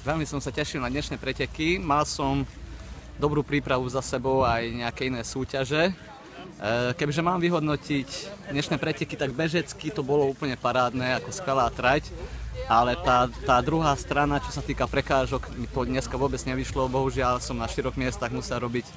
Veľmi som sa tešil na dnešné preteky. Mal som dobrú prípravu za sebou aj nejaké iné súťaže. Keďže mám vyhodnotiť dnešné preteky, tak bežecky to bolo úplne parádne, ako skvelá trať. Ale tá druhá strana, čo sa týka prekážok, mi to dneska vôbec nevyšlo. Bohužiaľ som na 4 miestach musel robiť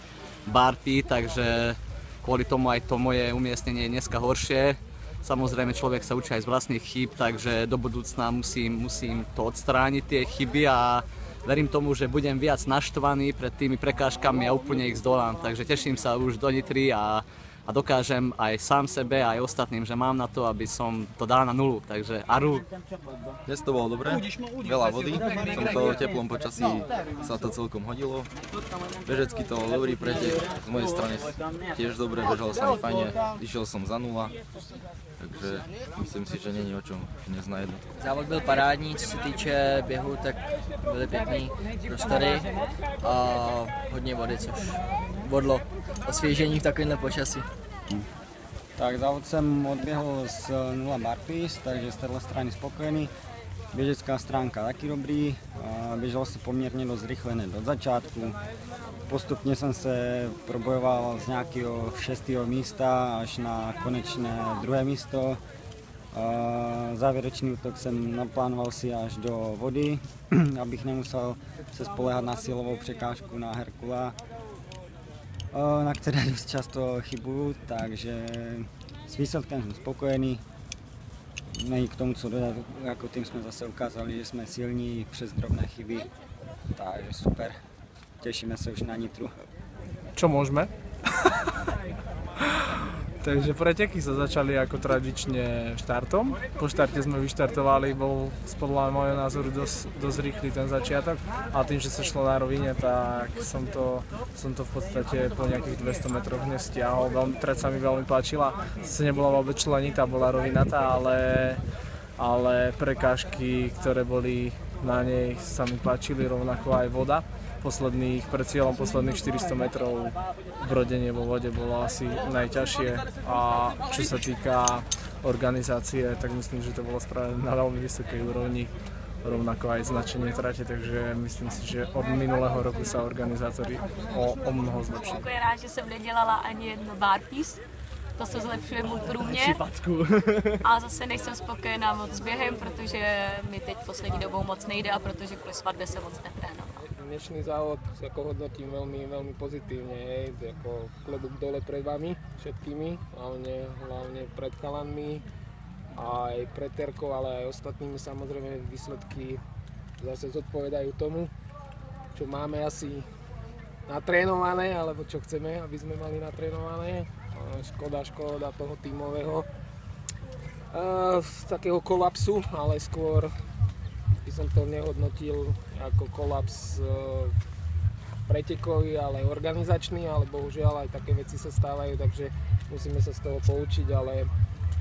barpy, takže kvôli tomu aj to moje umiestnenie je dneska horšie. Samozrejme človek sa učí aj z vlastných chýb, takže do budúcna musím to odstrániť, tie chyby, a verím tomu, že budem viac naštvaný pred tými prekážkami a úplne ich zdolám. Takže teším sa už do Nitry a dokážem aj sám sebe, aj ostatným, že mám na to, aby som to dal na nulu. Takže aru. Dnes to bolo dobré, veľa vody, v tomto teplom počasí sa to celkom hodilo. Bežecky to bol dobrý pretek, z mojej strany tiež dobre, bežalo sa mi fajne, išiel som za nula, takže myslím si, že není o čom dnes na jednotku. Závod byl parádní, co se týče běhu, tak byly pěkný prostory a hodně vody, což bodlo osvěžení v takovémhle počasí. Tak závod jsem odběhl z 0 barpís, takže z téhle strany spokojený. Běžecká stránka taky dobrý, běžel se poměrně dost rychle hned od začátku. Postupně jsem se probojoval z nějakého 6. místa až na konečné 2. místo. Závěrečný útok jsem naplánoval si až do vody, abych nemusel se spoléhat na silovou překážku na Herkula, na které dost často chybuju, takže s výsledkem jsem spokojený. Není k tomu co dodat, jako tým jsme zase ukázali, že jsme silní přes drobné chyby, takže super. Tešíme sa už na Nitru. Čo môžeme? Takže preteky sa začali ako tradične štartom. Po štarte sme vyštartovali, bol podľa môjho názoru dosť rýchly ten začiatok, a tým, že sa šlo na rovine, tak som to v podstate po nejakých 200 metroch nestiahol. Trať sa mi veľmi páčila, sice nebola vôbec členitá, bola rovinatá, ale prekážky, ktoré boli na nej, sa mi páčili, rovnako aj voda. Pred cieľom posledných 400 metrov brodenie vo vode bolo asi najťažšie, a čo sa týka organizácie, tak myslím, že to bolo spravené na veľmi vysokej úrovni, rovnako aj značenie trate, takže myslím si, že od minulého roku sa organizátori o mnoho zlepšili. Je rád, že jsem nedělala ani jedno barpís, to se zlepšuje můj průměr. A zase nejsem spokojená moc s během, protože mi teď poslední dobou moc nejde, a protože kvůli svatbě se moc netrénovala. Dnešný závod ako hodnotím veľmi pozitívne, ako klobúk dole pred vami všetkými, hlavne pred chalanmi, aj pred Terkou, ale aj ostatnými. Samozrejme výsledky zase zodpovedajú tomu, čo máme asi natrénované, alebo čo chceme, aby sme mali natrénované. Škoda toho tímového takého kolapsu, ale skôr by som to nehodnotil ako kolaps pretekový, ale organizačný, ale bohužiaľ aj také veci sa stávajú, takže musíme sa z toho poučiť, ale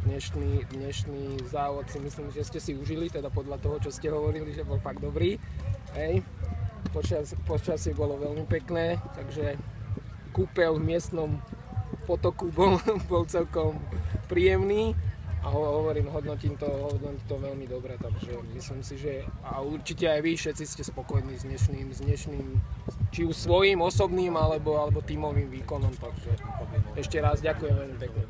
dnešný závod si myslím, že ste si užili, teda podľa toho, čo ste hovorili, že bol fakt dobrý. Hej. Počasie bolo veľmi pekné, takže kúpeľ v miestnom potoku bol celkom príjemný. A hovorím, hodnotím to veľmi dobre, takže myslím si, že a určite aj vy všetci ste spokojní s dnešným či už svojím osobným alebo tímovým výkonom, takže ešte raz ďakujem veľmi pekne.